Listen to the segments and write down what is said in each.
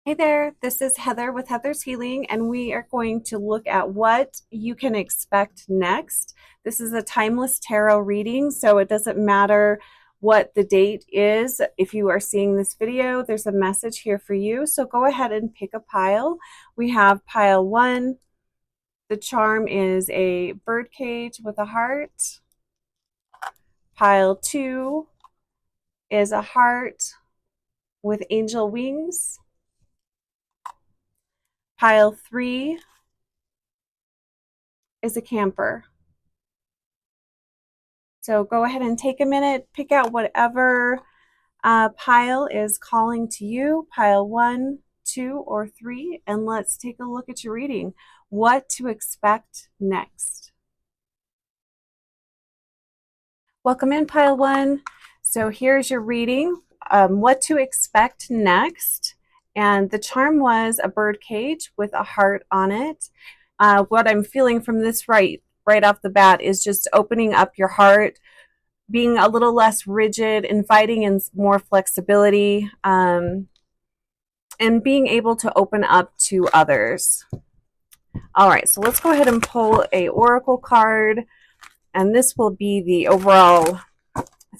Hey there, this is Heather with Heather's Healing, and we are going to look at what you can expect next. This is a timeless tarot reading, so it doesn't matter what the date is. If you are seeing this video, there's a message here for you. So go ahead and pick a pile. We have pile 1. The charm is a bird cage with a heart. Pile 2 is a heart with angel wings. Pile 3 is a camper. So go ahead and take a minute, pick out whatever pile is calling to you, pile 1, 2, or 3, and let's take a look at your reading. What to expect next. Welcome in, pile 1. So here's your reading, what to expect next. And the charm was a bird cage with a heart on it. What I'm feeling from this right off the bat is just opening up your heart, being a little less rigid, inviting in more flexibility, and being able to open up to others. All right, so let's go ahead and pull a oracle card, and this will be the overall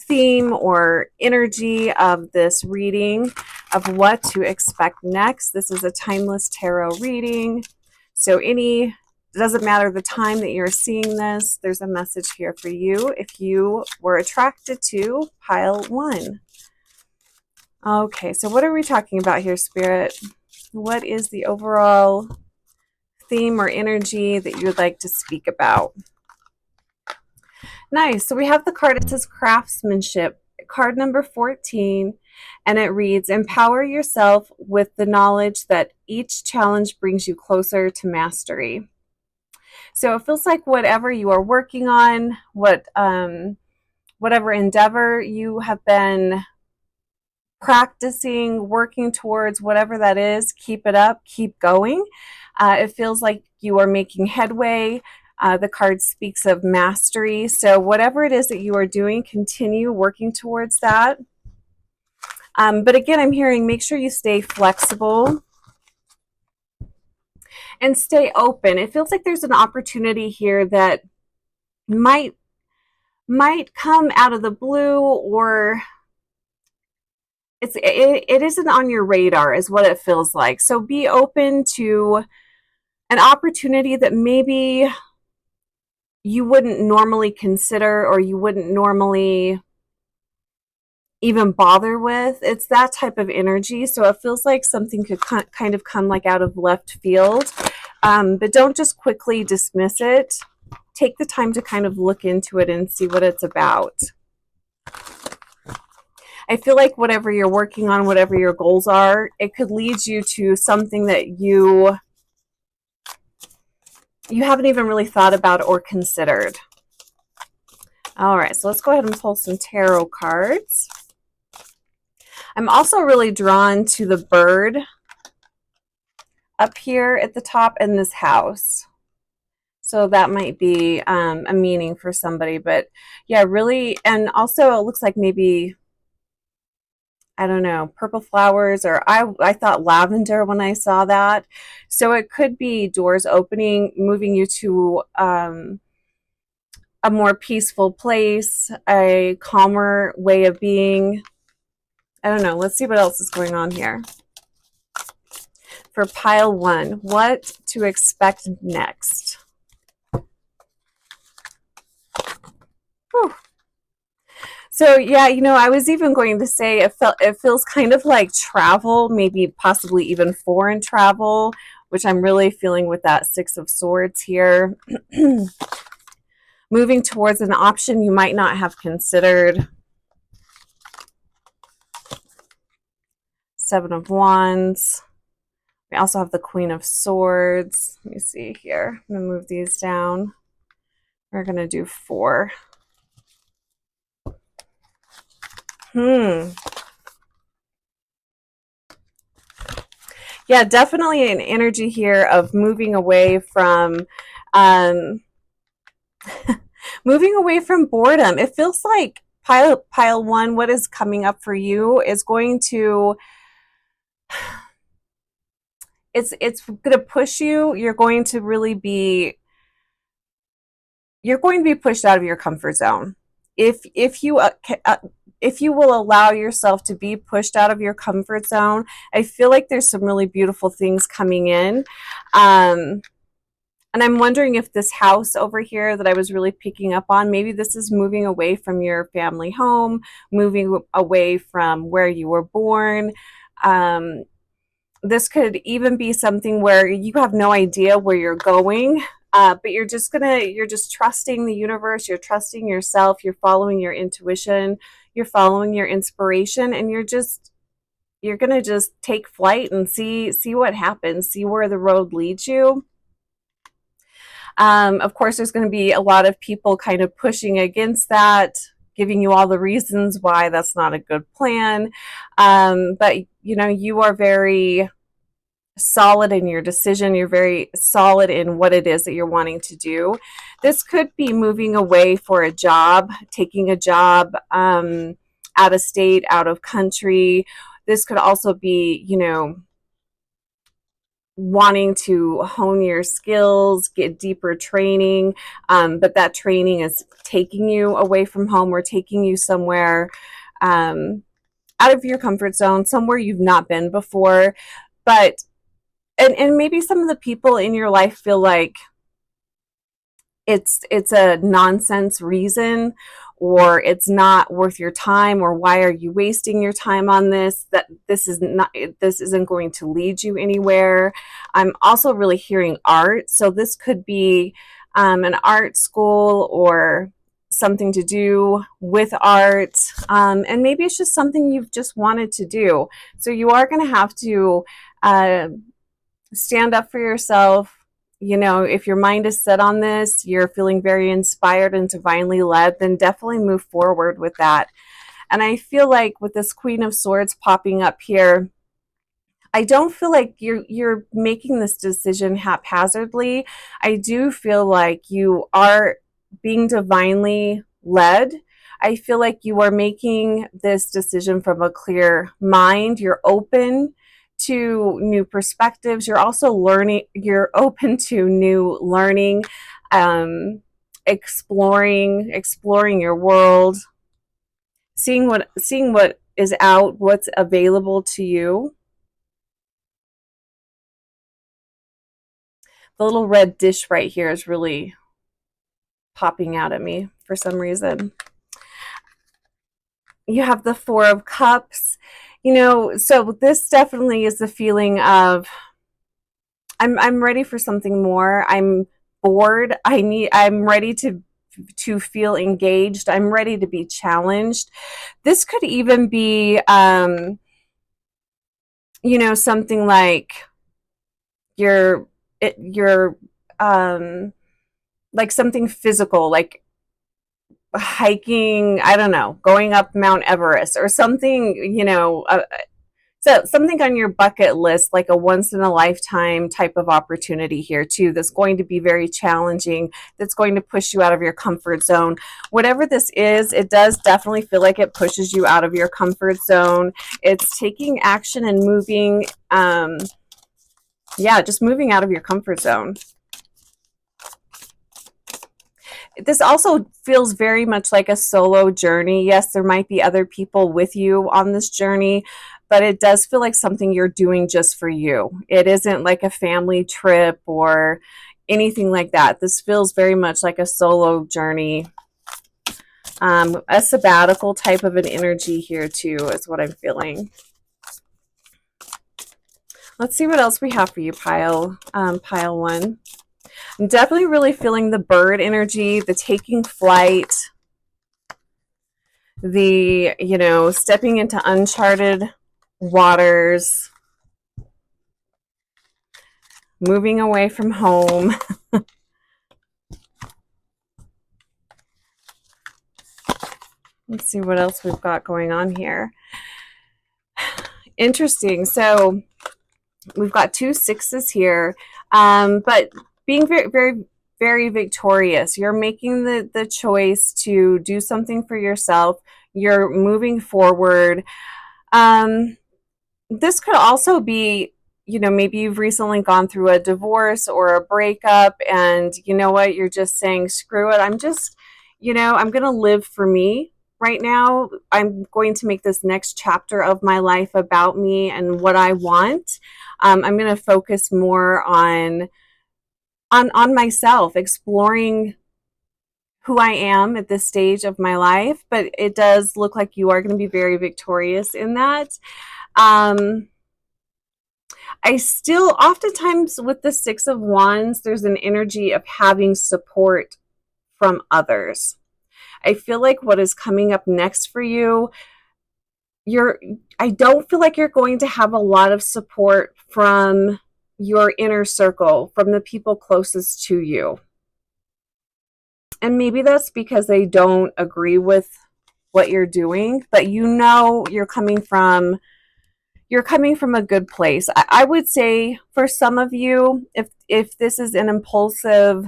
theme or energy of this reading of what to expect next. This is a timeless tarot reading, so it doesn't matter the time that you're seeing this, there's a message here for you if you were attracted to pile 1. Okay, so what are we talking about here, Spirit? What is the overall theme or energy that you would like to speak about? Nice. So we have the card. It says craftsmanship, card number 14, and it reads, empower yourself with the knowledge that each challenge brings you closer to mastery. So it feels like whatever you are working on, whatever endeavor you have been practicing, working towards, whatever that is, keep it up, keep going. It feels like you are making headway. The card speaks of mastery. So whatever it is that you are doing, continue working towards that. But again, I'm hearing make sure you stay flexible and stay open. It feels like there's an opportunity here that might come out of the blue, or it isn't on your radar is what it feels like. So be open to an opportunity that maybe you wouldn't normally consider, or you wouldn't normally even bother with. It's that type of energy. So it feels like something could kind of come like out of left field. But don't just quickly dismiss it. Take the time to kind of look into it and see what it's about. I feel like whatever you're working on, whatever your goals are, it could lead you to something that you haven't even really thought about or considered. All right, so let's go ahead and pull some tarot cards. I'm also really drawn to the bird up here at the top in this house. So that might be a meaning for somebody. But yeah, really, and also it looks like maybe, I don't know, purple flowers, or I thought lavender when I saw that. So it could be doors opening, moving you to a more peaceful place, a calmer way of being. I don't know. Let's see what else is going on here. For pile 1, what to expect next. Whew. So yeah, I was even going to say it feels kind of like travel, maybe possibly even foreign travel, which I'm really feeling with that 6 of Swords here. Moving towards an option you might not have considered. 7 of Wands. We also have the Queen of Swords. Let me see here. I'm going to move these down. We're going to do 4. Yeah, definitely an energy here of moving away from moving away from boredom. It feels like pile 1, what is coming up for you is going to it's going to push you. You're going to be pushed out of your comfort zone. If you if you will allow yourself to be pushed out of your comfort zone, I feel like there's some really beautiful things coming in. And I'm wondering if this house over here that I was really picking up on, maybe this is moving away from your family home, moving away from where you were born. Um, this could even be something where you have no idea where you're going, but you're just trusting the universe, you're trusting yourself, you're following your intuition, you're following your inspiration, and you're gonna just take flight and see what happens, see where the road leads you. Of course, there's going to be a lot of people kind of pushing against that, giving you all the reasons why that's not a good plan. But you are very solid in your decision. You're very solid in what it is that you're wanting to do. This could be moving away for a job, taking a job out of state, out of country. This could also be, wanting to hone your skills, get deeper training, but that training is taking you away from home or taking you somewhere out of your comfort zone, somewhere you've not been before. But and maybe some of the people in your life feel like it's a nonsense reason, or it's not worth your time, or why are you wasting your time on this, that this isn't going to lead you anywhere. I'm also really hearing art, so this could be an art school or something to do with art, and maybe it's just something you've just wanted to do. So you are going to have to stand up for yourself. If your mind is set on this, you're feeling very inspired and divinely led, then definitely move forward with that. And I feel like with this Queen of Swords popping up here, I don't feel like you're making this decision haphazardly. I do feel like you are being divinely led. I feel like you are making this decision from a clear mind. You're open to new perspectives. You're also learning, you're open to new learning, exploring your world, seeing what is out, what's available to you. The little red dish right here is really popping out at me for some reason. You have the Four of Cups. So this definitely is the feeling of I'm ready for something more. I'm bored. I'm ready to feel engaged. I'm ready to be challenged. This could even be something like you're like something physical, like hiking, I don't know, going up Mount Everest or something, so something on your bucket list, like a once in a lifetime type of opportunity here too, that's going to be very challenging, that's going to push you out of your comfort zone. Whatever this is, it does definitely feel like it pushes you out of your comfort zone. It's taking action and moving, just moving out of your comfort zone. This also feels very much like a solo journey. Yes, there might be other people with you on this journey, but it does feel like something you're doing just for you. It isn't like a family trip or anything like that. This feels very much like a solo journey, a sabbatical type of an energy here too is what I'm feeling. Let's see what else we have for you, pile one. I'm definitely really feeling the bird energy, the taking flight, the, stepping into uncharted waters, moving away from home. Let's see what else we've got going on here. Interesting. So we've got 2 6s here, but being very, very, very victorious. You're making the choice to do something for yourself. You're moving forward. This could also be, you know, maybe you've recently gone through a divorce or a breakup, and you know what, you're just saying, screw it, I'm just, you know, I'm going to live for me right now. I'm going to make this next chapter of my life about me and what I want. I'm going to focus more on myself, exploring who I am at this stage of my life. But it does look like you are going to be very victorious in that. I still, oftentimes with the Six of Wands, there's an energy of having support from others. I feel like what is coming up next for you, I don't feel like you're going to have a lot of support from your inner circle, from the people closest to you. And maybe that's because they don't agree with what you're doing, but you know you're coming from a good place. I would say for some of you, if this is an impulsive,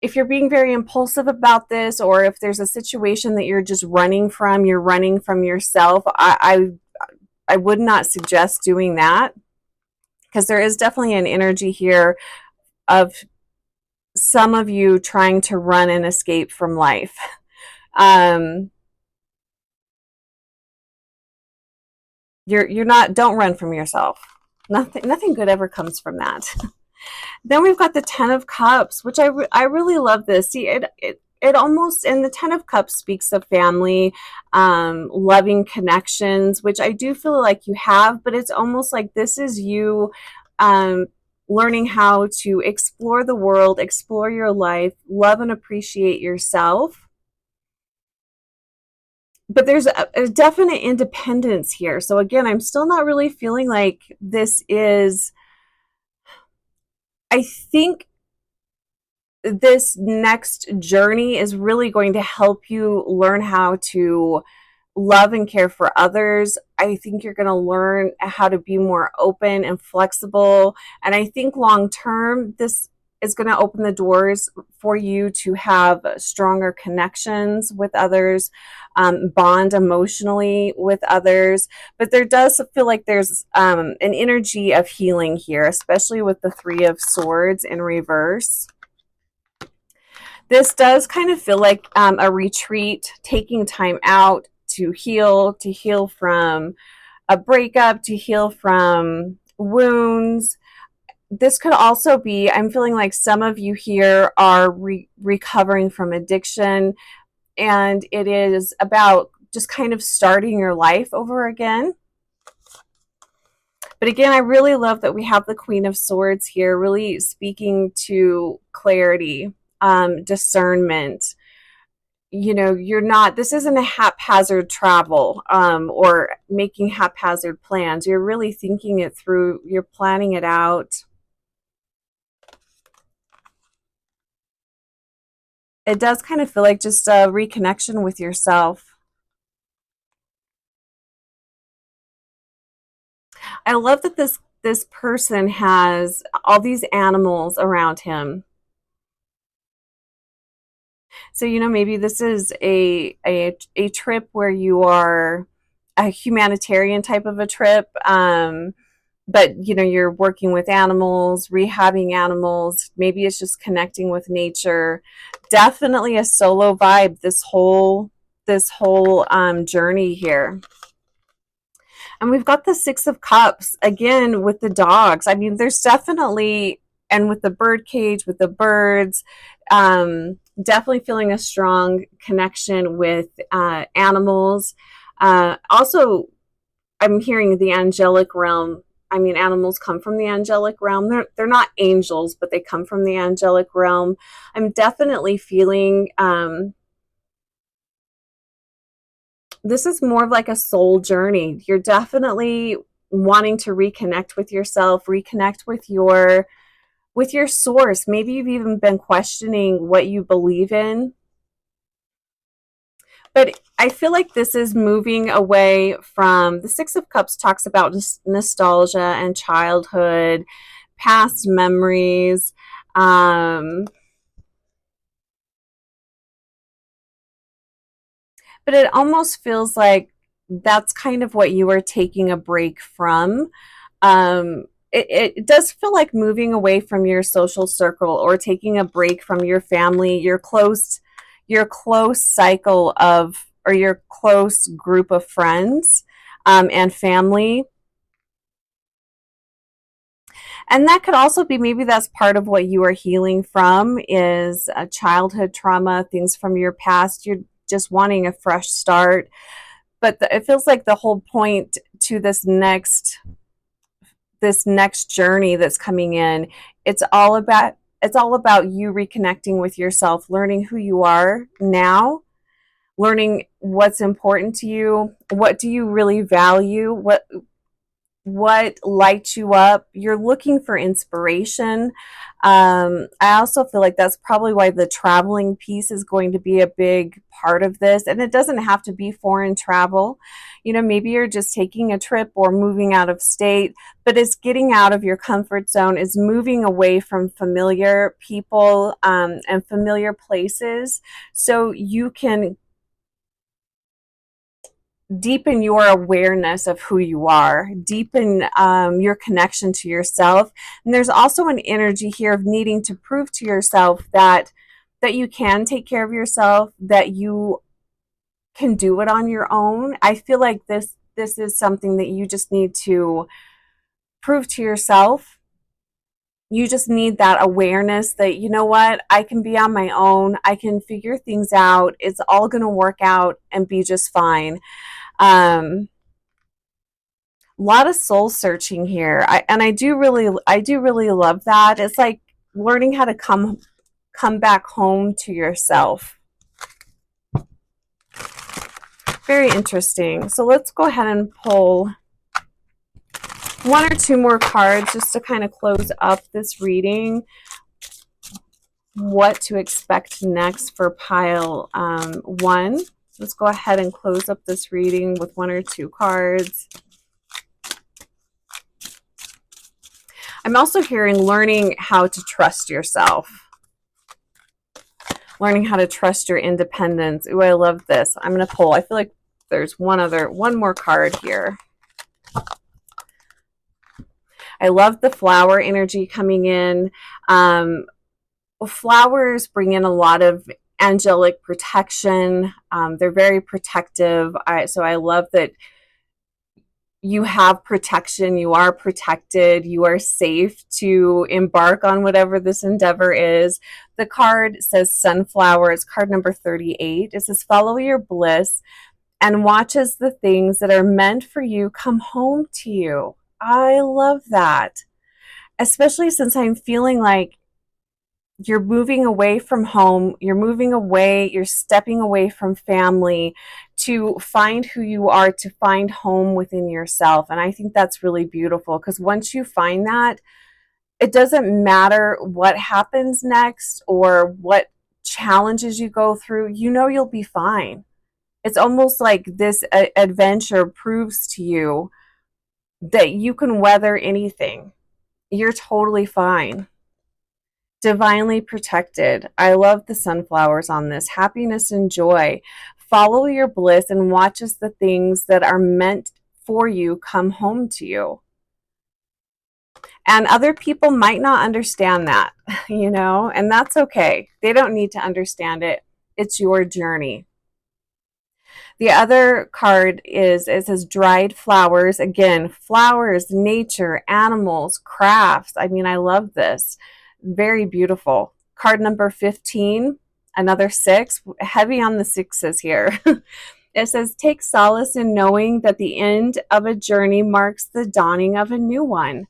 if you're being very impulsive about this, or if there's a situation that you're just running from, you're running from yourself, I would not suggest doing that, because there is definitely an energy here of some of you trying to run and escape from life. You're not, don't run from yourself. Nothing good ever comes from that. Then we've got the Ten of Cups, which I really love this. See, it almost, and the Ten of Cups speaks of family, loving connections, which I do feel like you have, but it's almost like this is you learning how to explore the world, explore your life, love and appreciate yourself. But there's a definite independence here. So again, I'm still not really feeling like this is, I think this next journey is really going to help you learn how to love and care for others. I think you're going to learn how to be more open and flexible. And I think long term, this is going to open the doors for you to have stronger connections with others, bond emotionally with others. But there does feel like there's an energy of healing here, especially with the Three of Swords in reverse. This does kind of feel like a retreat, taking time out to heal from a breakup, to heal from wounds. This could also be, I'm feeling like some of you here are recovering from addiction, and it is about just kind of starting your life over again. But again, I really love that we have the Queen of Swords here, really speaking to clarity, discernment. You know, you're not, this isn't a haphazard travel, or making haphazard plans. You're really thinking it through, you're planning it out. It does kind of feel like just a reconnection with yourself. I love that this person has all these animals around him. So, you know, maybe this is a trip where you are a humanitarian type of a trip, but, you know, you're working with animals, rehabbing animals. Maybe it's just connecting with nature. Definitely a solo vibe, this whole journey here. And we've got the Six of Cups, again, with the dogs. I mean, there's definitely, and with the bird cage, with the birds, definitely feeling a strong connection with animals. Also, I'm hearing the angelic realm. I mean, animals come from the angelic realm. They're not angels, but they come from the angelic realm. I'm definitely feeling this is more of like a soul journey. You're definitely wanting to reconnect with yourself, reconnect with your source. Maybe you've even been questioning what you believe in. But I feel like this is moving away from, the Six of Cups talks about nostalgia and childhood, past memories. But it almost feels like that's kind of what you are taking a break from. It does feel like moving away from your social circle or taking a break from your family, your close cycle of, or your close group of friends and family. And that could also be, maybe that's part of what you are healing from, is a childhood trauma, things from your past. You're just wanting a fresh start. But it feels like the whole point to this next journey that's coming in, it's all about you reconnecting with yourself, learning who you are now, learning what's important to you, what do you really value, what lights you up. You're looking for inspiration. I also feel like that's probably why the traveling piece is going to be a big part of this. And it doesn't have to be foreign travel. You know, maybe you're just taking a trip or moving out of state, but it's getting out of your comfort zone, is moving away from familiar people and familiar places, so you can deepen your awareness of who you are, deepen your connection to yourself. And there's also an energy here of needing to prove to yourself that you can take care of yourself, that you can do it on your own. I feel like this is something that you just need to prove to yourself. You just need that awareness that, you know what, I can be on my own. I can figure things out. It's all going to work out and be just fine. A lot of soul searching here. I do really love that. It's like learning how to come back home to yourself. Very interesting. So let's go ahead and pull one or two more cards just to kind of close up this reading. What to expect next for pile 1. Let's go ahead and close up this reading with one or two cards. I'm also hearing learning how to trust yourself. Learning how to trust your independence. Ooh, I love this. I'm going to pull. I feel like there's one more card here. I love the flower energy coming in. Flowers bring in a lot of angelic protection. They're very protective. So I love that you have protection, you are protected, you are safe to embark on whatever this endeavor is. The card says sunflower. It's card number 38. It says follow your bliss and watch as the things that are meant for you come home to you. I love that, especially since I'm feeling like you're moving away from home, you're stepping away from family to find who you are, to find home within yourself. And I think that's really beautiful, because once you find that, it doesn't matter what happens next or what challenges you go through, you know you'll be fine. It's almost like this adventure proves to you that you can weather anything. You're totally fine. Divinely protected. I love the sunflowers on this. Happiness and joy. Follow your bliss and watch as the things that are meant for you come home to you. And other people might not understand that, you know, and that's okay. They don't need to understand it. It's your journey. The other card is, it says dried flowers. Again, flowers, nature, animals, crafts. I mean, I love this. Very beautiful. Card number 15, another 6, heavy on the 6s here. It says, take solace in knowing that the end of a journey marks the dawning of a new one.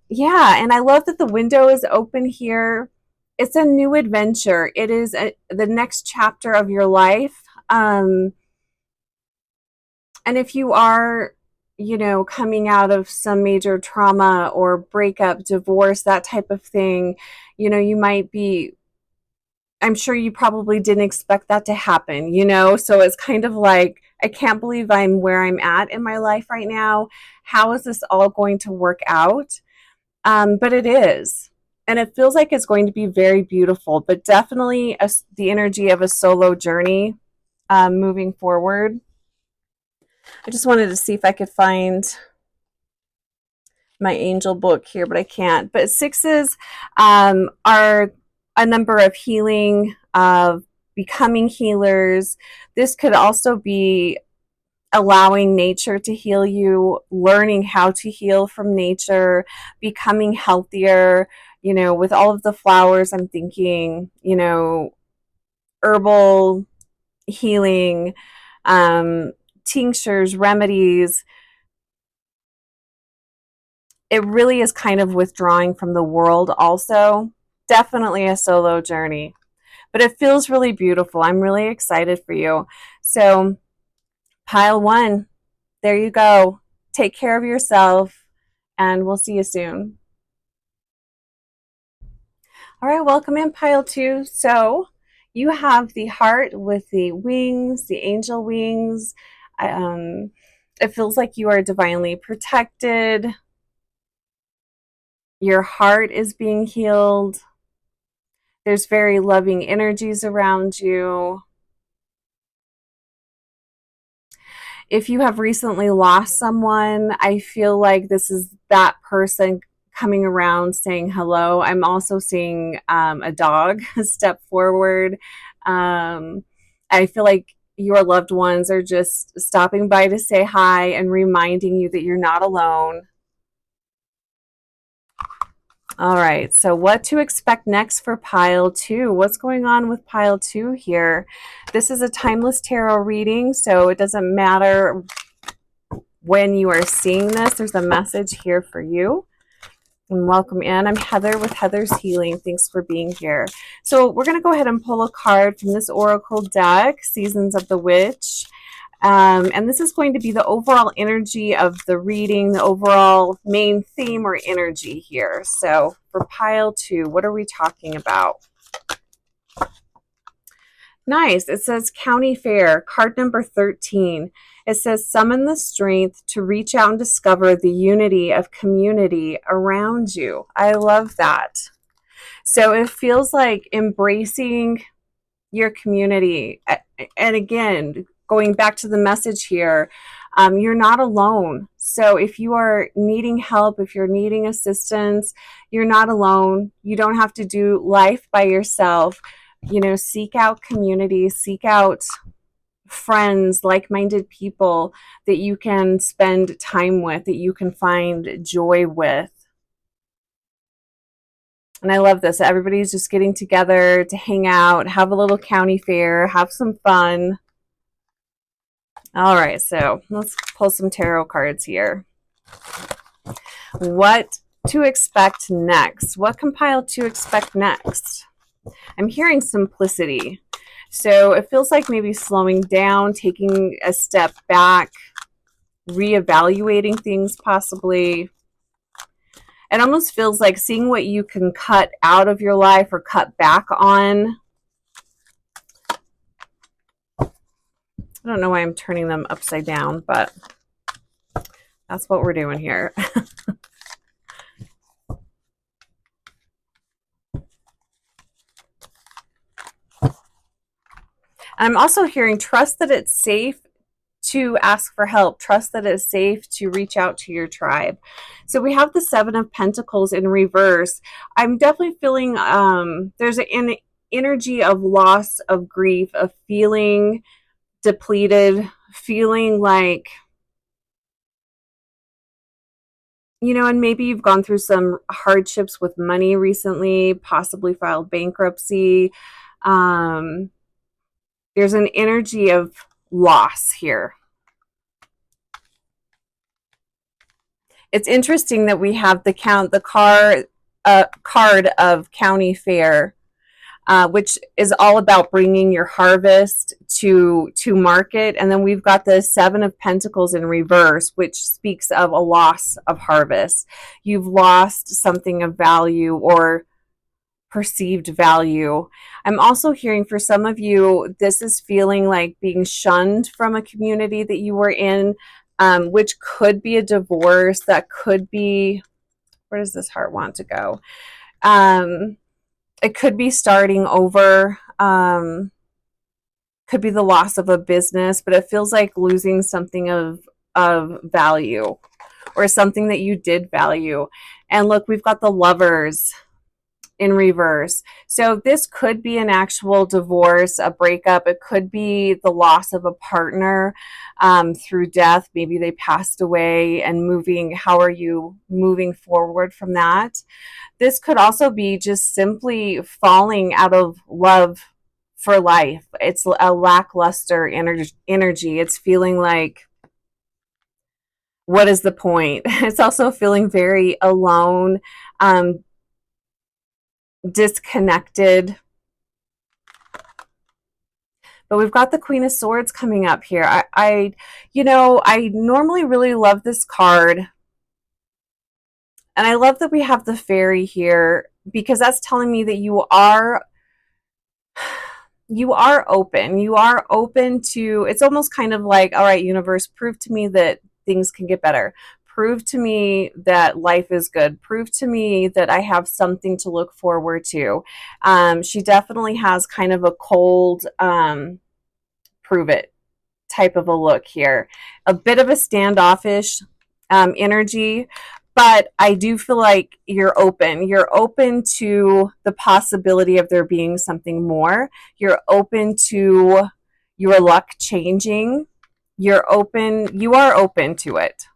Yeah, and I love that the window is open here. It's a new adventure. It is the next chapter of your life. And if you are, you know, coming out of some major trauma or breakup, divorce, that type of thing, you know, you might be, I'm sure you probably didn't expect that to happen, you know? So it's kind of like, I can't believe I'm where I'm at in my life right now. How is this all going to work out? But it is. And it feels like it's going to be very beautiful, but definitely the energy of a solo journey moving forward. I just wanted to see if I could find my angel book here, but I can't. But sixes are a number of healing, of becoming healers. This could also be allowing nature to heal you, learning how to heal from nature, becoming healthier. You know, with all of the flowers, I'm thinking, you know, herbal healing, tinctures, remedies. It really is kind of withdrawing from the world also. Definitely a solo journey, but it feels really beautiful. I'm really excited for you. So pile one, there you go. Take care of yourself, and we'll see you soon. All right, welcome in pile two. So you have the heart with the wings, the angel wings. It feels like you are divinely protected. Your heart is being healed. There's very loving energies around you. If you have recently lost someone, I feel like this is that person coming around saying hello. I'm also seeing a dog step forward. I feel like your loved ones are just stopping by to say hi and reminding you that you're not alone. All right, so what to expect next for pile two? What's going on with pile two here? This is a timeless tarot reading, so it doesn't matter when you are seeing this. There's a message here for you. And welcome in. I'm Heather with Heather's Healing. Thanks for being here. So we're going to go ahead and pull a card from this Oracle deck, Seasons of the Witch. And this is going to be the overall energy of the reading, the overall main theme or energy here. So for pile two, what are we talking about? Nice. It says County Fair, card number 13. It says summon the strength to reach out and discover the unity of community around you. I love that. So it feels like embracing your community. And again, going back to the message here, you're not alone. So if you are needing help, if you're needing assistance, you're not alone. You don't have to do life by yourself. You know, seek out community, seek out friends, like-minded people that you can spend time with, that you can find joy with. And I love this. Everybody's just getting together to hang out, have a little county fair, have some fun. All right, so let's pull some tarot cards here. What to expect next? What compile to expect next? I'm hearing simplicity. So it feels like maybe slowing down, taking a step back, reevaluating things possibly. It almost feels like seeing what you can cut out of your life or cut back on. I don't know why I'm turning them upside down, but that's what we're doing here. I'm also hearing trust that it's safe to ask for help. Trust that it's safe to reach out to your tribe. So we have the Seven of Pentacles in reverse. I'm definitely feeling there's an energy of loss, of grief, of feeling depleted, feeling like, you know, and maybe you've gone through some hardships with money recently, possibly filed bankruptcy. There's an energy of loss here. It's interesting that we have the card of County Fair, which is all about bringing your harvest to market. And then we've got the Seven of Pentacles in reverse, which speaks of a loss of harvest. You've lost something of value or perceived value. I'm also hearing for some of you, this is feeling like being shunned from a community that you were in, which could be a divorce. That could be, where does this heart want to go? It could be starting over. Could be the loss of a business, but it feels like losing something of value or something that you did value. And look, we've got the Lovers in reverse. So this could be an actual divorce, a breakup. It could be the loss of a partner through death. Maybe they passed away and moving. How are you moving forward from that? This could also be just simply falling out of love for life. It's a lackluster energy. It's feeling like, what is the point? It's also feeling very alone, disconnected. But we've got the Queen of Swords coming up here. I normally really love this card. And I love that we have the fairy here, because that's telling me that you are open. You are open to, it's almost kind of like, all right, universe, prove to me that things can get better. Prove to me that life is good. Prove to me that I have something to look forward to. She definitely has kind of a cold, prove it type of a look here. A bit of a standoffish energy, but I do feel like you're open. You're open to the possibility of there being something more. You're open to your luck changing. You are open to it.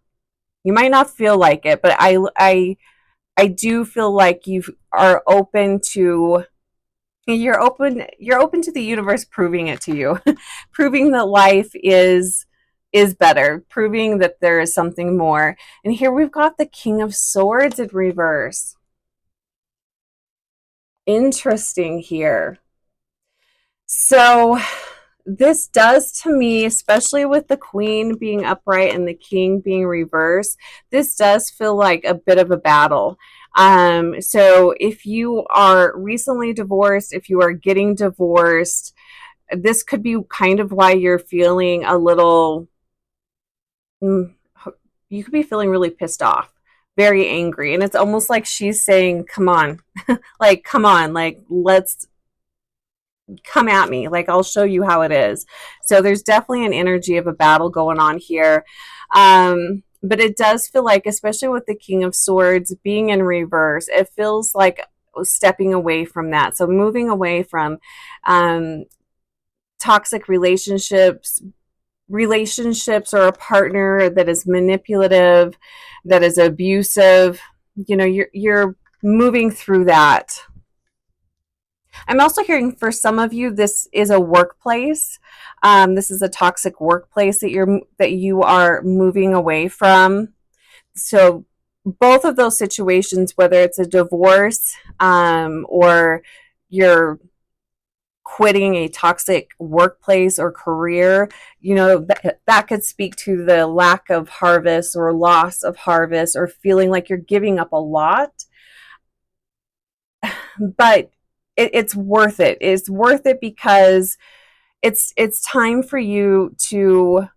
You might not feel like it, but I do feel like you are open to, you're open to the universe proving it to you. Proving that life is better, proving that there is something more. And here we've got the King of Swords in reverse. Interesting here. So this does to me, especially with the Queen being upright and the King being reversed, this does feel like a bit of a battle. So if you are recently divorced, if you are getting divorced, this could be kind of why you're feeling a little, you could be feeling really pissed off, very angry. And it's almost like she's saying, come on, like, come on, like, let's come at me. Like, I'll show you how it is. So there's definitely an energy of a battle going on here. But it does feel like, especially with the King of Swords being in reverse, it feels like stepping away from that. So moving away from toxic relationships or a partner that is manipulative, that is abusive. You know, you're moving through that. I'm also hearing for some of you, this is a workplace. This is a toxic workplace that you are moving away from. So both of those situations, whether it's a divorce or you're quitting a toxic workplace or career, you know, that could speak to the lack of harvest or loss of harvest, or feeling like you're giving up a lot. But it's worth it. It's worth it because it's time for you to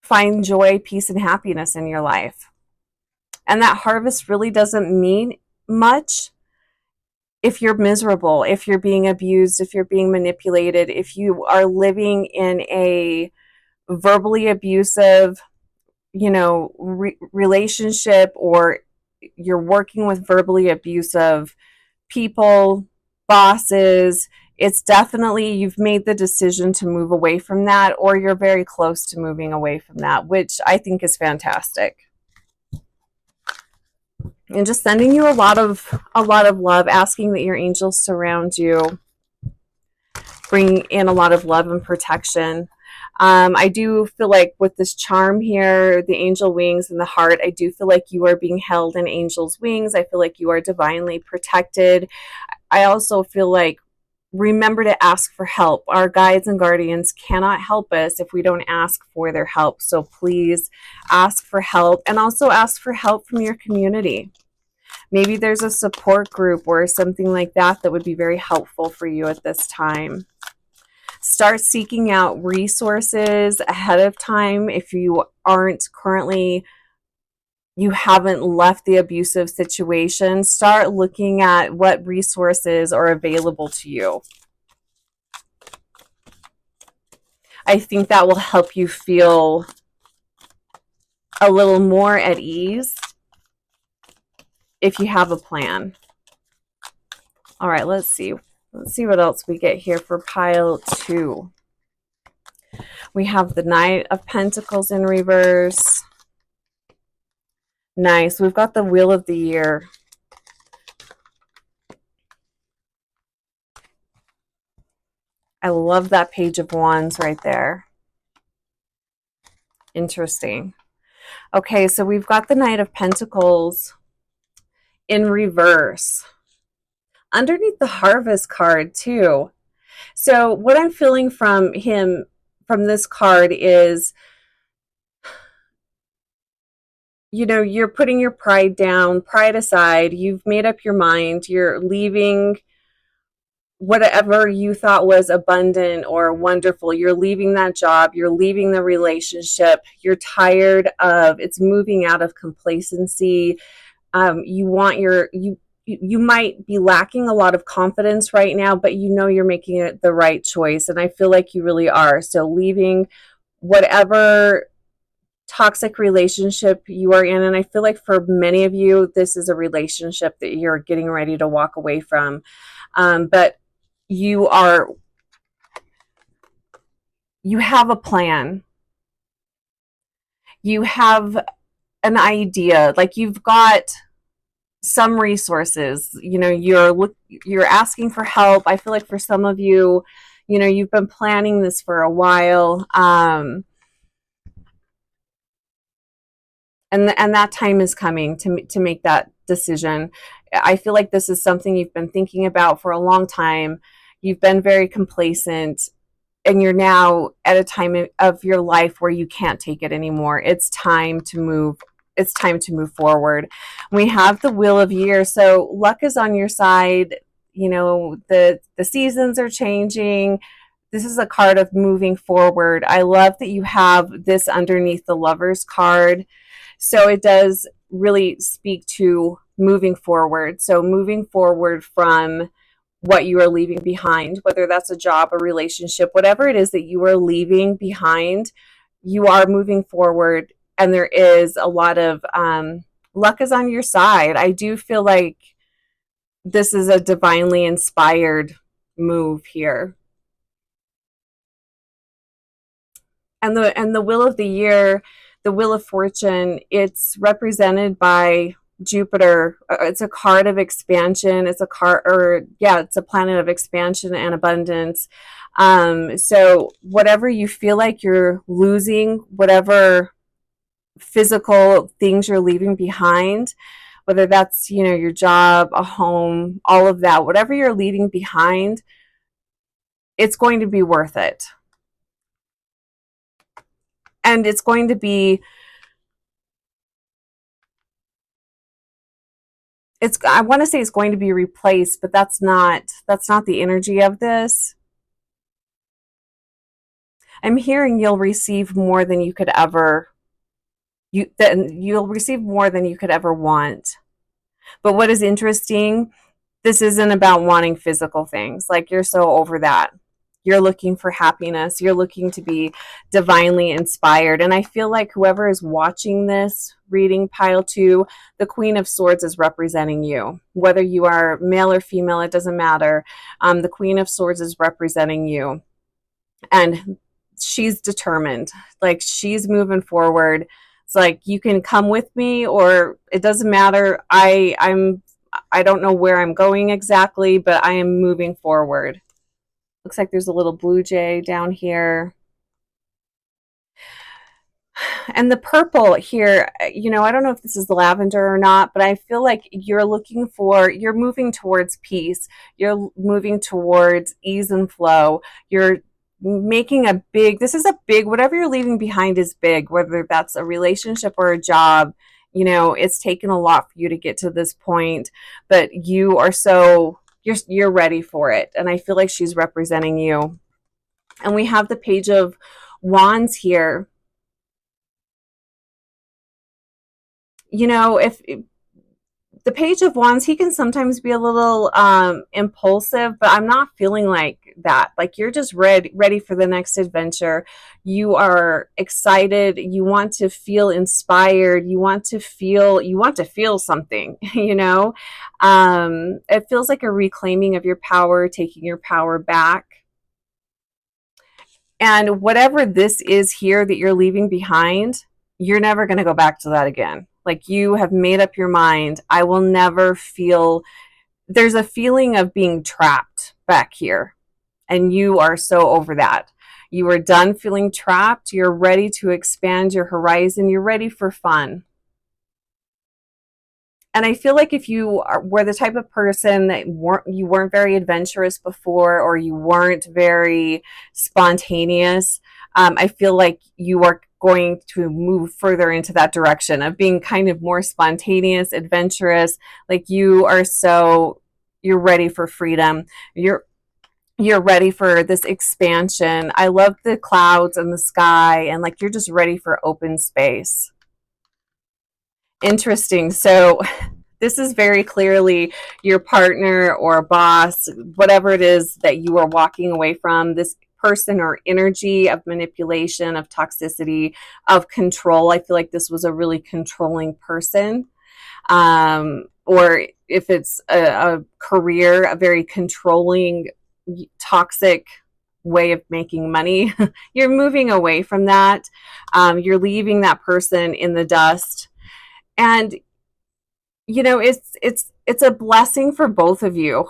find joy, peace, and happiness in your life. And that harvest really doesn't mean much if you're miserable, if you're being abused, if you're being manipulated, if you are living in a verbally abusive, relationship, or you're working with verbally abusive people, bosses. It's definitely, you've made the decision to move away from that, or you're very close to moving away from that, which I think is fantastic. And just sending you a lot of love, asking that your angels surround you, bring in a lot of love and protection. I do feel like with this charm here, the angel wings and the heart, I do feel like you are being held in angels' wings. I feel like you are divinely protected. I also feel like, remember to ask for help. Our guides and guardians cannot help us if we don't ask for their help. So please ask for help, and also ask for help from your community. Maybe there's a support group or something like that that would be very helpful for you at this time. Start seeking out resources ahead of time. If you haven't left the abusive situation, start looking at what resources are available to you. I think that will help you feel a little more at ease if you have a plan. All right, let's see. Let's see what else we get here for pile 2. We have the Knight of Pentacles in reverse. Nice. We've got the Wheel of the Year. I love that Page of Wands right there. Interesting. Okay, so we've got the Knight of Pentacles in reverse. Underneath the Harvest card too. So what I'm feeling from him, from this card is, you know, you're putting your pride down, pride aside. You've made up your mind. You're leaving whatever you thought was abundant or wonderful. You're leaving that job. You're leaving the relationship. You're tired of it's moving out of complacency. You want you might be lacking a lot of confidence right now, but you know you're making it the right choice. And I feel like you really are. So leaving whatever toxic relationship you are in, and I feel like for many of you, this is a relationship that you're getting ready to walk away from. But you have a plan. You have an idea, like you've got some resources, you know, you're asking for help. I feel like for some of you, you know, you've been planning this for a while. And that time is coming to make that decision. I feel like this is something you've been thinking about for a long time. You've been very complacent, and you're now at a time of your life where you can't take it anymore. It's time to move. It's time to move forward. We have the Wheel of Year, so luck is on your side. You know, the seasons are changing. This is a card of moving forward. I love that you have this underneath the Lovers card. So it does really speak to moving forward. So moving forward from what you are leaving behind, whether that's a job, a relationship, whatever it is that you are leaving behind, you are moving forward. And there is a lot of luck is on your side. I do feel like this is a divinely inspired move here. And the Wheel of the Year, the Wheel of Fortune, it's represented by Jupiter. It's a card of expansion. It's a card, or yeah, it's a planet of expansion and abundance. So whatever you feel like you're losing, whatever physical things you're leaving behind, whether that's, you know, your job, a home, all of that, whatever you're leaving behind, it's going to be worth it. And it's going to be, I want to say it's going to be replaced, but that's not the energy of this. I'm hearing you'll receive more than you could ever you'll receive more than you could ever want. But what is interesting, this isn't about wanting physical things. Like, you're so over that. You're looking for happiness. You're looking to be divinely inspired. And I feel like whoever is watching this reading, pile 2, the Queen of Swords is representing you. Whether you are male or female, it doesn't matter. The Queen of Swords is representing you. And she's determined. Like, she's moving forward. It's like, you can come with me, or it doesn't matter. I don't know where I'm going exactly, but I am moving forward. Looks like there's a little blue jay down here. And the purple here, you know, I don't know if this is lavender or not, but I feel like you're moving towards peace. You're moving towards ease and flow. You're making this is a big, whatever you're leaving behind is big, whether that's a relationship or a job. You know, it's taken a lot for you to get to this point, but you are you're ready for it. And I feel like she's representing you. And we have the Page of Wands here. You know, if the Page of Wands, he can sometimes be a little impulsive, but I'm not feeling like that. Like you're just ready for the next adventure. You are excited. You want to feel inspired. You want to feel something, you know? It feels like a reclaiming of your power, taking your power back. And whatever this is here that you're leaving behind, you're never going to go back to that again. Like you have made up your mind. I will never feel, there's a feeling of being trapped back here. And you are so over that. You are done feeling trapped. You're ready to expand your horizon. You're ready for fun. And I feel like if you were the type of person that you weren't very adventurous before, or you weren't very spontaneous, I feel like you are going to move further into that direction of being kind of more spontaneous, adventurous. Like you're ready for freedom. You're ready for this expansion. I love the clouds and the sky, and like you're just ready for open space. Interesting. So this is very clearly your partner or boss, whatever it is that you are walking away from, this person or energy of manipulation, of toxicity, of control. I feel like this was a really controlling person. Or if it's a career, a very controlling, toxic way of making money, you're moving away from that. You're leaving that person in the dust. And you know, it's a blessing for both of you,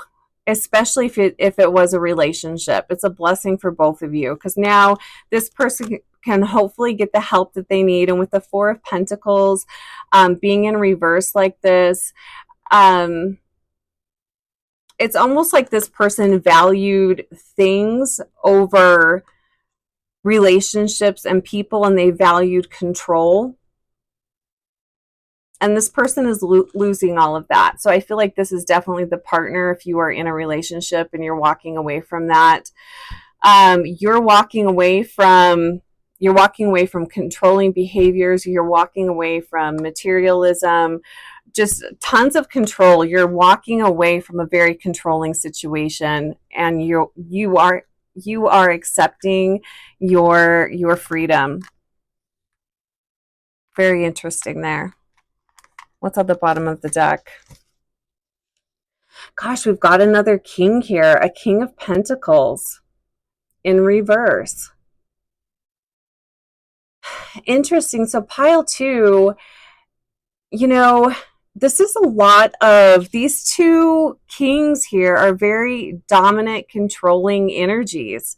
especially if it was a relationship. It's a blessing for both of you, because now this person can hopefully get the help that they need. And with the Four of Pentacles being in reverse like this, it's almost like this person valued things over relationships and people, and they valued control. And this person is losing all of that. So I feel like this is definitely the partner. If you are in a relationship and you're walking away from that, you're walking away from controlling behaviors. You're walking away from materialism, just tons of control. You're walking away from a very controlling situation, and you are accepting your freedom. Very interesting there. What's on the bottom of the deck? Gosh, we've got another king here, a King of Pentacles in reverse. Interesting. So pile 2, you know, this is a lot of, these two kings here are very dominant, controlling energies.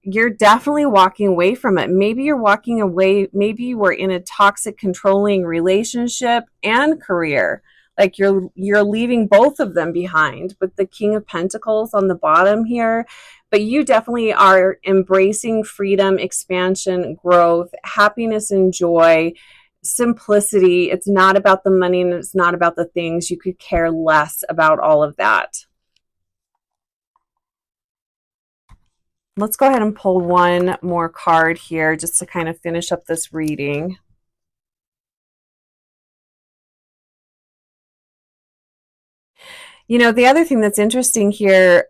You're definitely walking away from it. Maybe you're walking away, maybe you were in a toxic, controlling relationship and career. Like you're leaving both of them behind with the King of Pentacles on the bottom here. But you definitely are embracing freedom, expansion, growth, happiness, and joy, simplicity. It's not about the money, and it's not about the things. You could care less about all of that. Let's go ahead and pull one more card here just to kind of finish up this reading. You know, the other thing that's interesting here,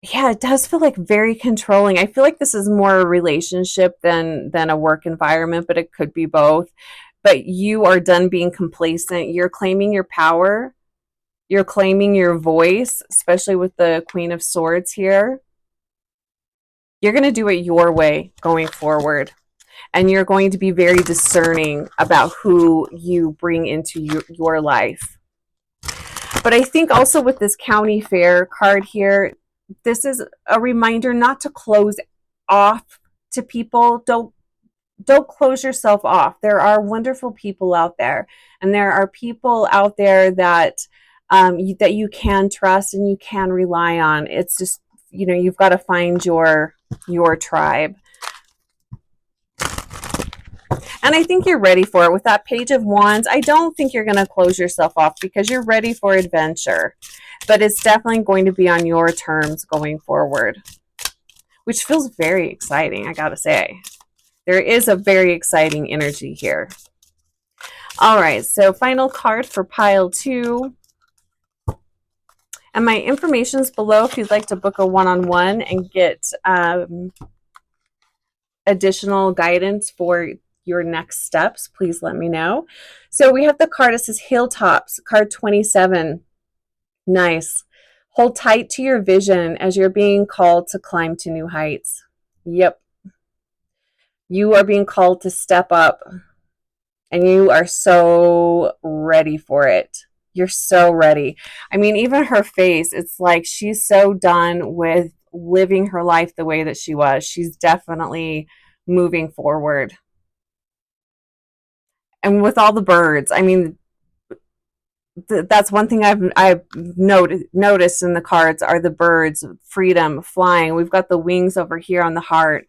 yeah, it does feel like very controlling. I feel like this is more a relationship than a work environment, but it could be both. But you are done being complacent. You're claiming your power. You're claiming your voice, especially with the Queen of Swords here. You're going to do it your way going forward. And you're going to be very discerning about who you bring into your life. But I think also with this County Fair card here, this is a reminder not to close off to people. Don't close yourself off. There are wonderful people out there. And there are people out there that that you can trust and you can rely on. It's just, you know, you've got to find your tribe. And I think you're ready for it. With that Page of Wands, I don't think you're going to close yourself off because you're ready for adventure. But it's definitely going to be on your terms going forward, which feels very exciting, I got to say. There is a very exciting energy here. All right, so final card for pile 2. And my information is below if you'd like to book a one-on-one and get additional guidance for your next steps. Please let me know. So we have the card that says Hilltops, card 27. Nice. Hold tight to your vision as you're being called to climb to new heights. Yep. You are being called to step up, and you are so ready for it. You're so ready. I mean, even her face, it's like she's so done with living her life the way that she was. She's definitely moving forward. And with all the birds, I mean, that's one thing I've noticed in the cards are the birds, freedom, flying. We've got the wings over here on the heart.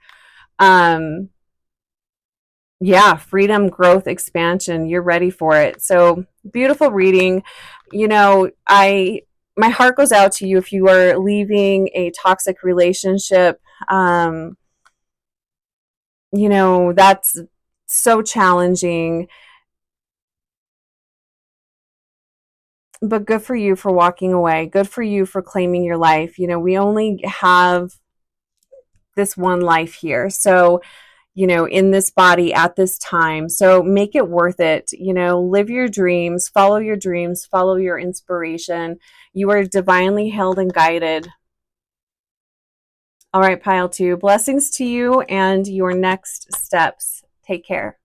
Yeah, freedom, growth, expansion. You're ready for it. So beautiful reading. You know, my heart goes out to you if you are leaving a toxic relationship. You know, that's so challenging. But good for you for walking away. Good for you for claiming your life. You know, we only have this one life here. So, you know, in this body at this time. So make it worth it. You know, live your dreams, follow your inspiration. You are divinely held and guided. All right, pile 2. Blessings to you and your next steps. Take care.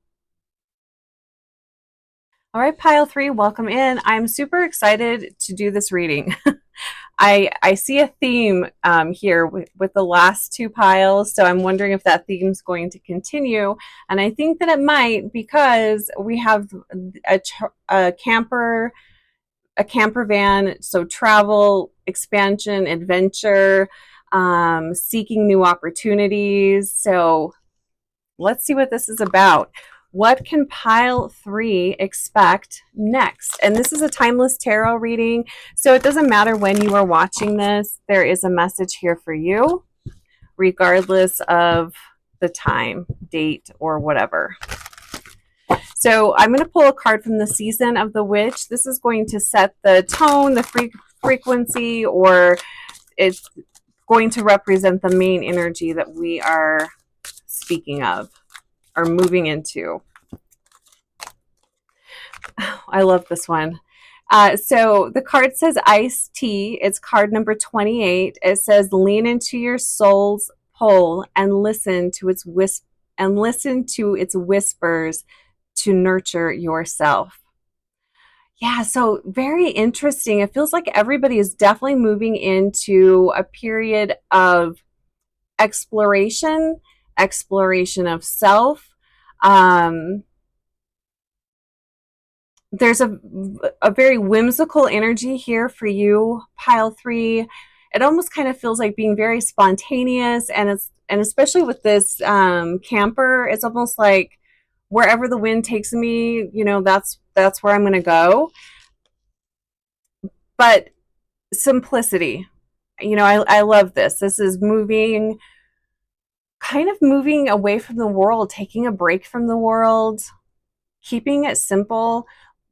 All right, pile 3, welcome in. I'm super excited to do this reading. I see a theme here with the last 2 piles, so I'm wondering if that theme is going to continue, and I think that it might because we have a camper van, so travel, expansion, adventure, seeking new opportunities. So let's see what this is about. What can pile 3 expect next? And this is a timeless tarot reading, so it doesn't matter when you are watching this. There is a message here for you, regardless of the time, date, or whatever. So I'm going to pull a card from the Season of the Witch. This is going to set the tone, the frequency, or it's going to represent the main energy that we are speaking of or moving into. I love this one. So the card says Iced Tea. It's card number 28. It says lean into your soul's pull and listen to its whispers to nurture yourself. Yeah, so very interesting. It feels like everybody is definitely moving into a period of exploration of self. There's a very whimsical energy here for you, pile 3. It almost kind of feels like being very spontaneous, and especially with this camper, it's almost like wherever the wind takes me, you know, that's where I'm going to go. But simplicity, you know, I love this. This is kind of moving away from the world, taking a break from the world, keeping it simple,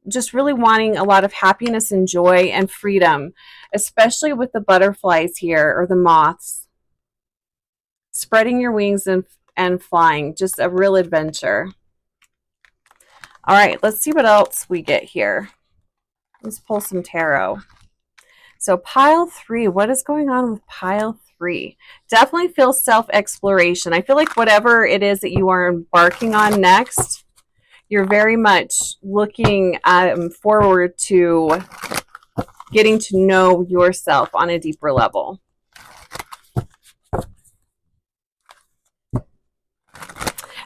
just really wanting a lot of happiness and joy and freedom, especially with the butterflies here, or the moths. Spreading your wings and flying, just a real adventure. All right, let's see what else we get here. Let's pull some tarot. So pile 3, what is going on with pile 3? Definitely feels self-exploration. I feel like whatever it is that you are embarking on next, you're very much looking forward to getting to know yourself on a deeper level.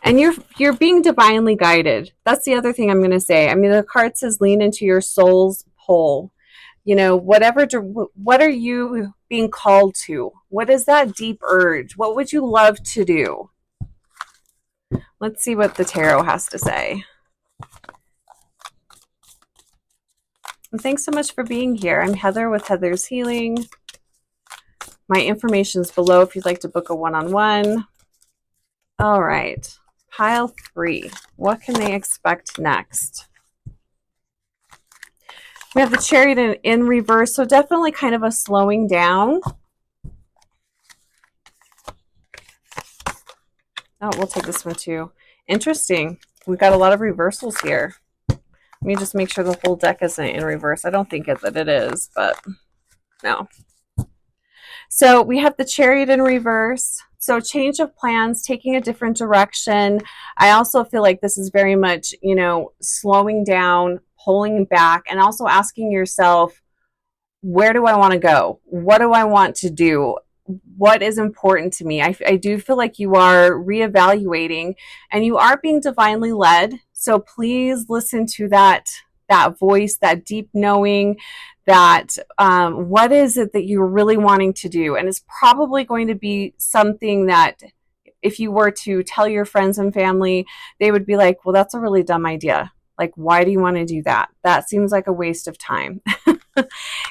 And you're being divinely guided. That's the other thing I'm going to say. I mean, the card says lean into your soul's pull. You know, what are you being called to? What is that deep urge? What would you love to do? Let's see what the tarot has to say. And thanks so much for being here. I'm Heather with Heather's Healing. My information is below if you'd like to book a one-on-one. All right. Pile 3. What can they expect next? We have the Chariot in reverse, so definitely kind of a slowing down. Oh, we'll take this one too. Interesting. We've got a lot of reversals here. Let me just make sure the whole deck isn't in reverse. I don't think that it is, but no. So we have the Chariot in reverse. So change of plans, taking a different direction. I also feel like this is very much, slowing down, pulling back, and also asking yourself, where do I want to go? What do I want to do? What is important to me? I do feel like you are reevaluating and you are being divinely led. So please listen to that voice, that deep knowing, that what is it that you're really wanting to do? And it's probably going to be something that if you were to tell your friends and family, they would be like, well, that's a really dumb idea. Like, why do you want to do that? That seems like a waste of time.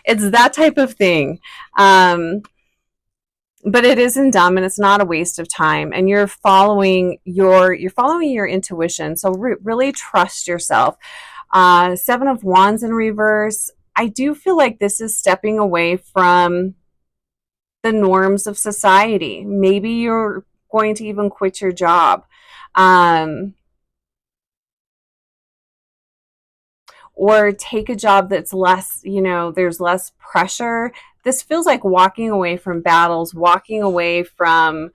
It's that type of thing. But it isn't dumb and it's not a waste of time. And you're following your intuition. So really trust yourself. 7 of Wands in reverse. I do feel like this is stepping away from the norms of society. Maybe you're going to even quit your job. Or take a job that's less, there's less pressure. This feels like walking away from battles, walking away from,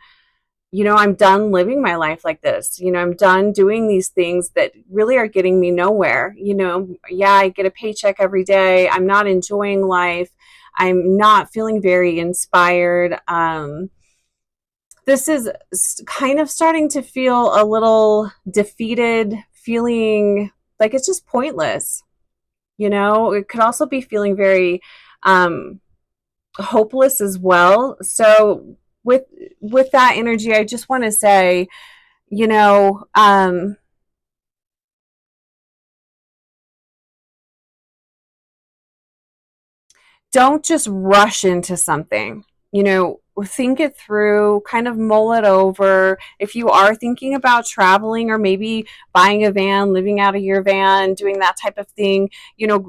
I'm done living my life like this. I'm done doing these things that really are getting me nowhere. Yeah, I get a paycheck every day. I'm not enjoying life. I'm not feeling very inspired. This is kind of starting to feel a little defeated, feeling like it's just pointless. It could also be feeling very hopeless as well. So with that energy, I just want to say, don't just rush into something. Think it through, kind of mull it over. If you are thinking about traveling or maybe buying a van, living out of your van, doing that type of thing,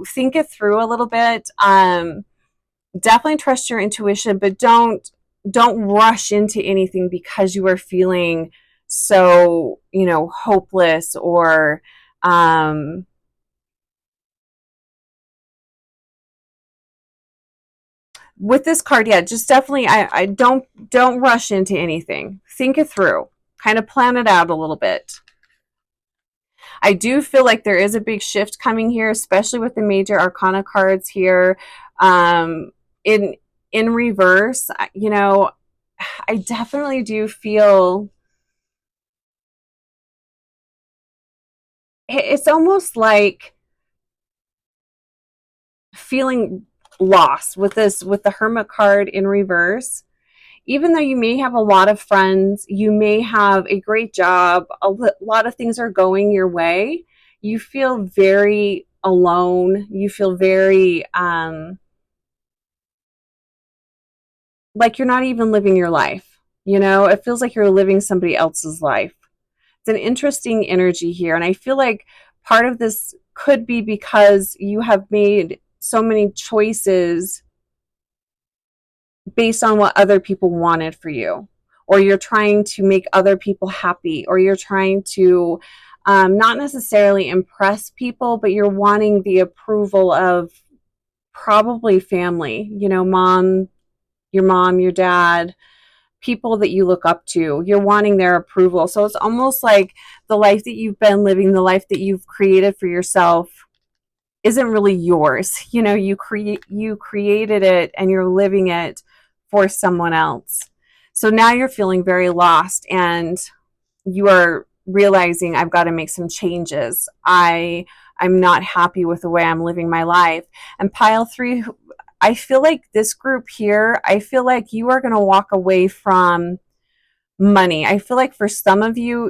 think it through a little bit. Definitely trust your intuition, but don't rush into anything because you are feeling so, hopeless or with this card, yeah, just definitely I don't rush into anything. Think it through. Kind of plan it out a little bit. I do feel like there is a big shift coming here, especially with the major arcana cards here. In reverse, I definitely do feel it's almost like feeling lost with the Hermit card in reverse. Even though you may have a lot of friends, you may have a great job, a lot of things are going your way, you feel very alone. You feel very like you're not even living your life. It feels like you're living somebody else's life. It's an interesting energy here. And I feel like part of this could be because you have made so many choices based on what other people wanted for you, or you're trying to make other people happy, or you're trying to not necessarily impress people, but you're wanting the approval of probably family, your mom, your dad, people that you look up to. You're wanting their approval. So it's almost like the life that you've been living, the life that you've created for yourself isn't really yours. You created it and you're living it for someone else. So now you're feeling very lost and you are realizing I've got to make some changes. I'm not happy with the way I'm living my life. And pile 3, I feel like this group here, I feel like you are going to walk away from money. I feel like for some of you,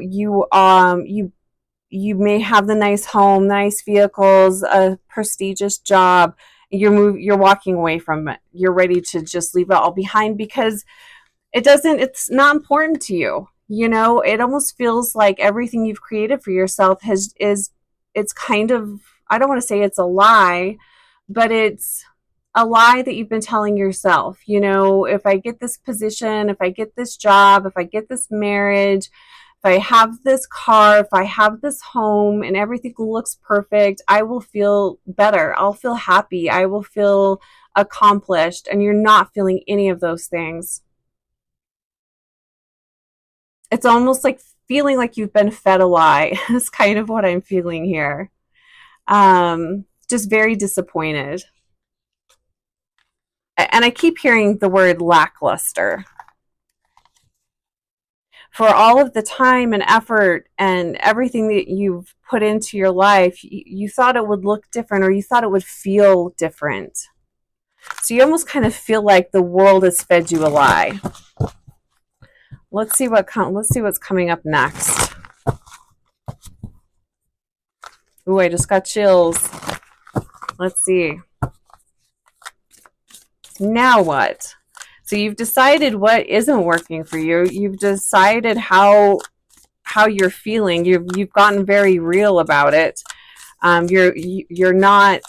you may have the nice home, nice vehicles, a prestigious job. You're walking away from it. You're ready to just leave it all behind because it's not important to you. It almost feels like everything you've created for yourself it's kind of, I don't want to say it's a lie, but it's a lie that you've been telling yourself. You know, if I get this position, if I get this job, if I get this marriage, if I have this car, if I have this home and everything looks perfect, I will feel better. I'll feel happy. I will feel accomplished. And you're not feeling any of those things. It's almost like feeling like you've been fed a lie. That's kind of what I'm feeling here. Just very disappointed. And I keep hearing the word lackluster. For all of the time and effort and everything that you've put into your life, you thought it would look different, or you thought it would feel different. So you almost kind of feel like the world has fed you a lie. Let's see what's coming up next. Ooh, I just got chills. Let's see. Now what? So you've decided what isn't working for you. You've decided how you're feeling. You've gotten very real about it. You're not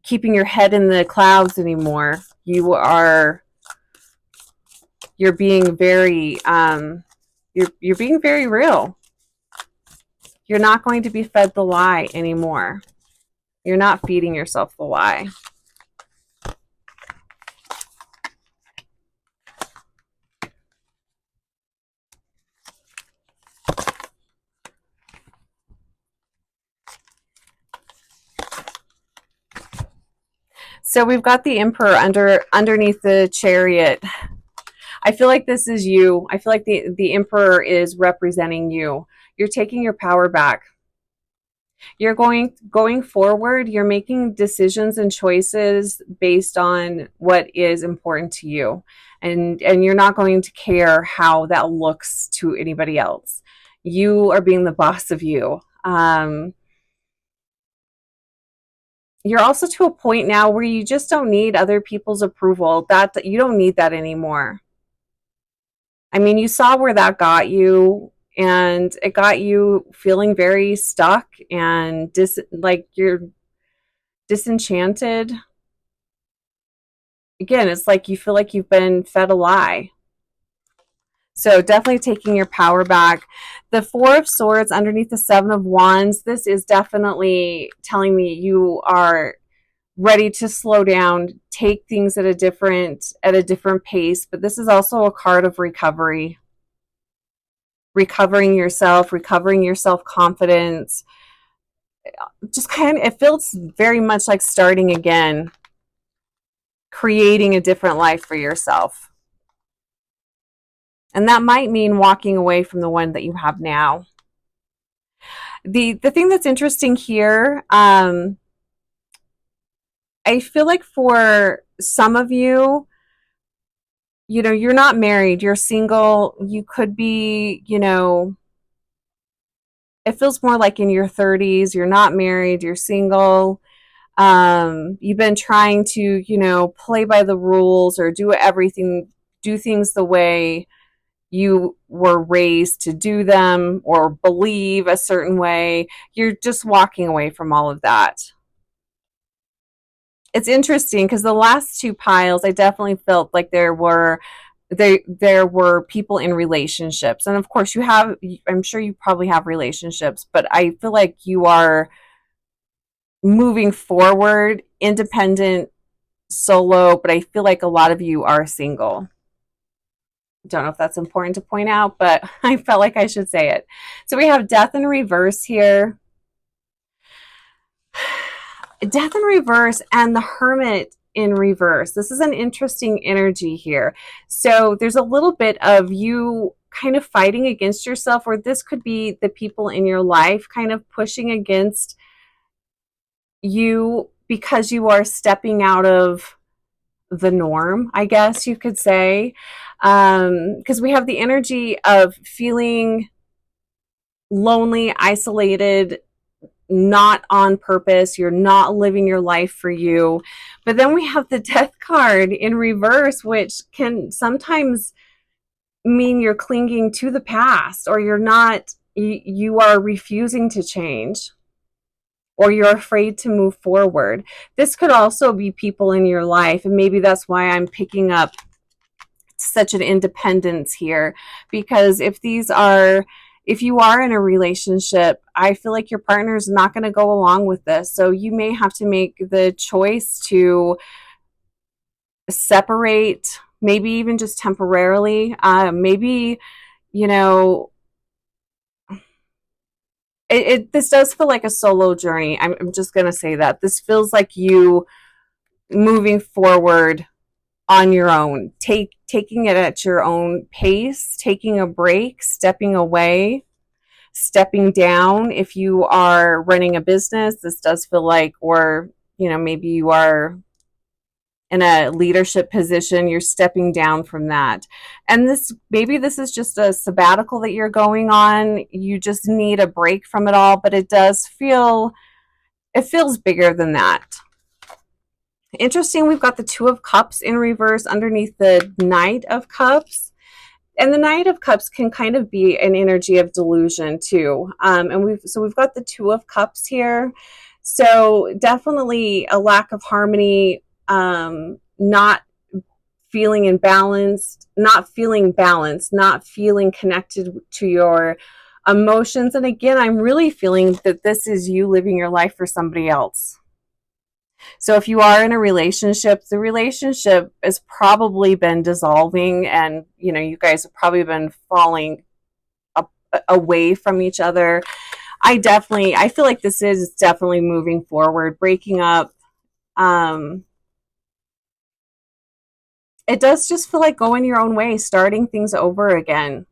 keeping your head in the clouds anymore. You're being very you're being very real. You're not going to be fed the lie anymore. You're not feeding yourself the lie. So we've got the Emperor underneath the Chariot. I feel like this is you. I feel like the Emperor is representing you. You're taking your power back. You're going forward. You're making decisions and choices based on what is important to you. And you're not going to care how that looks to anybody else. You are being the boss of you. You're also to a point now where you just don't need other people's approval. That you don't need that anymore. I mean, you saw where that got you, and it got you feeling very stuck and like you're disenchanted. Again, it's like you feel like you've been fed a lie. So definitely taking your power back. The Four of Swords underneath the Seven of Wands, this is definitely telling me you are ready to slow down, take things at a different pace. But this is also a card of recovery. Recovering yourself, recovering your self-confidence. Just kind of, it feels very much like starting again, creating a different life for yourself. And that might mean walking away from the one that you have now. The thing that's interesting here, I feel like for some of you, you know, you're not married, you're single, you could be, you know, it feels more like in your 30s, you're not married, you're single. You've been trying to, you know, play by the rules or do things the way you were raised to do them or believe a certain way. You're just walking away from all of that. It's interesting because the last two piles, I definitely felt like there were people in relationships. And of course I'm sure you probably have relationships, but I feel like you are moving forward, independent, solo, but I feel like a lot of you are single. Don't know if that's important to point out, but I felt like I should say it. So we have Death in reverse here. Death in reverse and the Hermit in reverse. This is an interesting energy here. So there's a little bit of you kind of fighting against yourself, or this could be the people in your life kind of pushing against you because you are stepping out of the norm, I guess you could say. Because we have the energy of feeling lonely, isolated, not on purpose. You're not living your life for you. But then we have the Death card in reverse, which can sometimes mean you're clinging to the past, or you are refusing to change, or you're afraid to move forward. This could also be people in your life, and maybe that's why I'm picking up such an independence here, because if you are in a relationship, I feel like your partner is not going to go along with this. So you may have to make the choice to separate, maybe even just temporarily. Maybe, you know, this does feel like a solo journey. I'm just going to say that. This feels like you moving forward on your own, taking it at your own pace, taking a break, stepping away, stepping down. If you are running a business, this does feel like, or, you know, maybe you are in a leadership position, you're stepping down from that. And maybe this is just a sabbatical that you're going on. You just need a break from it all, but it feels bigger than that. Interesting, we've got the Two of Cups in reverse underneath the Knight of Cups. And the Knight of Cups can kind of be an energy of delusion too. And we've got the Two of Cups here. So definitely a lack of harmony, not feeling balanced, not feeling connected to your emotions. And again, I'm really feeling that this is you living your life for somebody else. So if you are in a relationship, the relationship has probably been dissolving, and you know, you guys have probably been falling away from each other. I feel like this is definitely moving forward, breaking up. It does just feel like going your own way, starting things over again.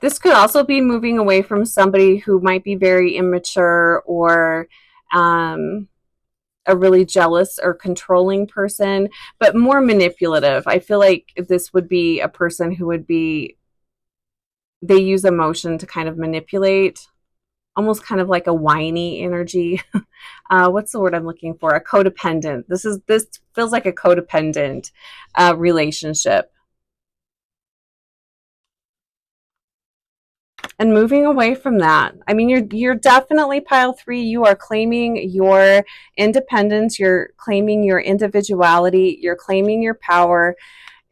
This could also be moving away from somebody who might be very immature, or a really jealous or controlling person, but more manipulative. I feel like this would be a person who they use emotion to kind of manipulate, almost kind of like a whiny energy. What's the word I'm looking for? A codependent. This feels like a codependent relationship. And moving away from that. I mean, you're definitely pile 3. You are claiming your independence. You're claiming your individuality. You're claiming your power,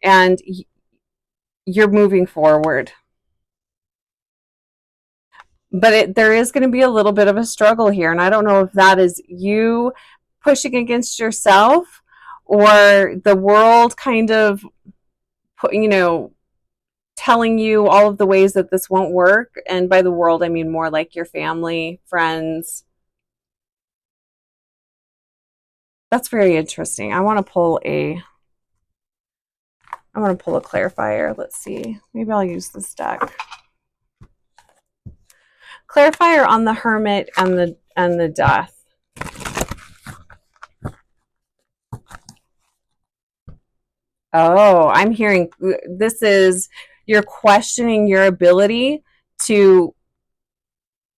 and you're moving forward. But there is going to be a little bit of a struggle here, and I don't know if that is you pushing against yourself, or the world kind of, telling you all of the ways that this won't work. And by the world, I mean more like your family, friends. That's very interesting. I want to pull a clarifier. Let's see. Maybe I'll use this deck. Clarifier on the Hermit and the Death. Oh, I'm hearing this is you're questioning your ability to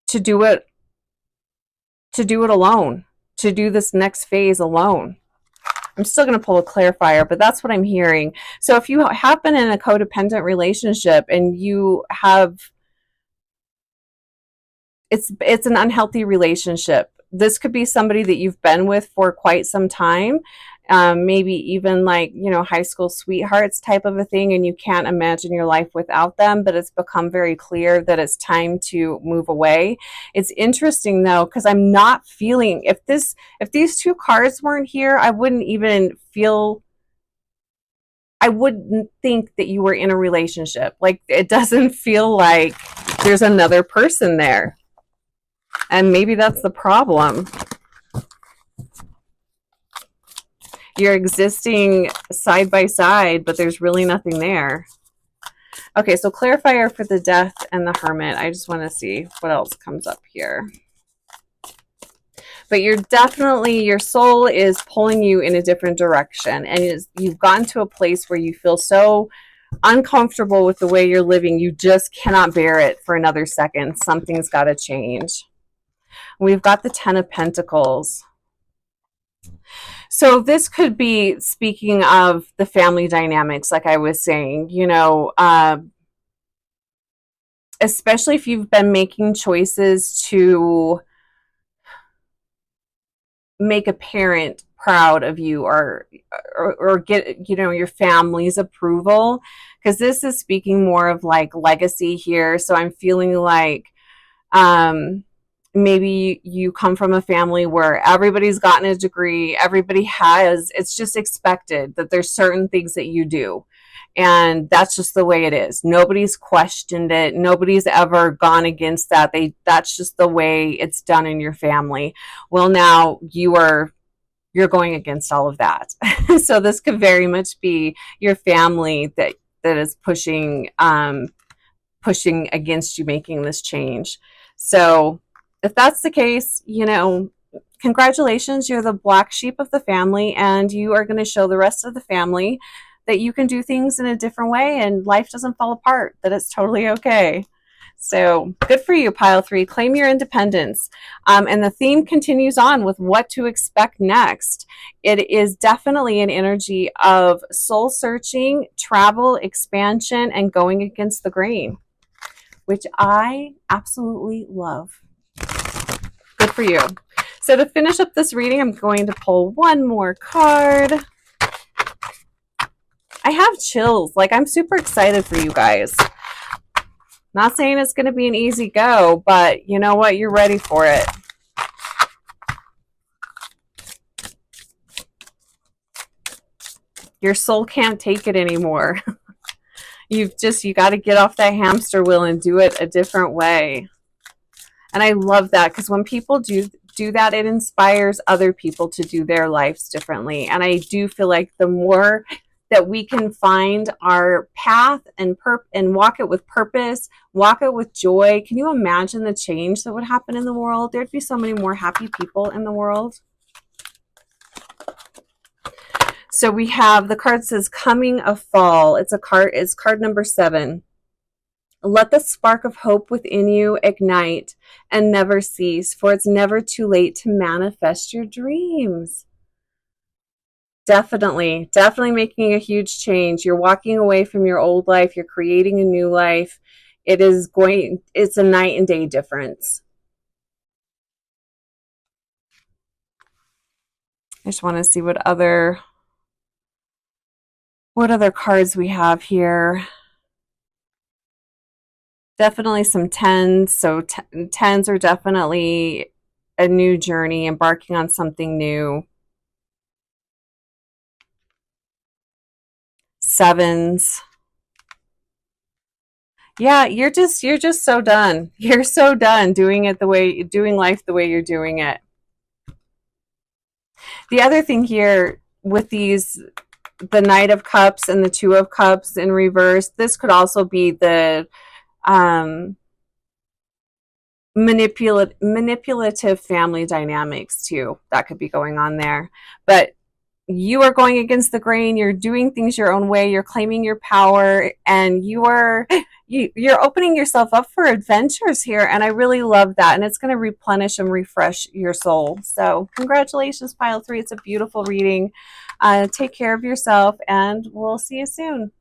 do it alone, to do this next phase alone. I'm still going to pull a clarifier, but that's what I'm hearing. So if you have been in a codependent relationship and you have, it's an unhealthy relationship. This could be somebody that you've been with for quite some time. Maybe even like, high school sweethearts type of a thing, and you can't imagine your life without them, but it's become very clear that it's time to move away. It's interesting though, because I'm not feeling, if these 2 cards weren't here, I wouldn't think that you were in a relationship. Like, it doesn't feel like there's another person there. And maybe that's the problem. You're existing side by side, but there's really nothing there. Okay, so clarifier for the Death and the Hermit. I just want to see what else comes up here. But your soul is pulling you in a different direction, and you've gotten to a place where you feel so uncomfortable with the way you're living, you just cannot bear it for another second. Something's got to change. We've got the Ten of Pentacles. So this could be speaking of the family dynamics, like I was saying, especially if you've been making choices to make a parent proud of you, or get your family's approval, because this is speaking more of like legacy here. So I'm feeling like maybe you come from a family where everybody's gotten a degree, everybody has, it's just expected that there's certain things that you do, and that's just the way it is. Nobody's questioned it, nobody's ever gone against that. That's just the way it's done in your family. Well, now you're going against all of that. So this could very much be your family that is pushing against you making this change. So if that's the case, congratulations, you're the black sheep of the family, and you are going to show the rest of the family that you can do things in a different way and life doesn't fall apart, that it's totally okay. So good for you, pile 3. Claim your independence. And the theme continues on with what to expect next. It is definitely an energy of soul searching, travel, expansion, and going against the grain, which I absolutely love. Good for you. So to finish up this reading, I'm going to pull one more card. I have chills. Like, I'm super excited for you guys. Not saying it's going to be an easy go, but you know what? You're ready for it. Your soul can't take it anymore. You got to get off that hamster wheel and do it a different way. And I love that, because when people do that, it inspires other people to do their lives differently. And I do feel like the more that we can find our path and walk it with purpose, walk it with joy. Can you imagine the change that would happen in the world? There'd be so many more happy people in the world. So we have, the card says coming of fall. It's card number 7. Let the spark of hope within you ignite and never cease, for it's never too late to manifest your dreams. Definitely making a huge change. You're walking away from your old life. You're creating a new life. It's a night and day difference. I just want to see what other cards we have here. Definitely some 10s. So 10s are definitely a new journey, embarking on something new. 7s. Yeah, you're just so done. You're so done doing life the way you're doing it. The other thing here with the Knight of Cups and the Two of Cups in reverse, this could also be the manipulative family dynamics too. That could be going on there. But you are going against the grain. You're doing things your own way. You're claiming your power, and you're opening yourself up for adventures here. And I really love that. And it's going to replenish and refresh your soul. So congratulations, pile 3. It's a beautiful reading. Take care of yourself, and we'll see you soon.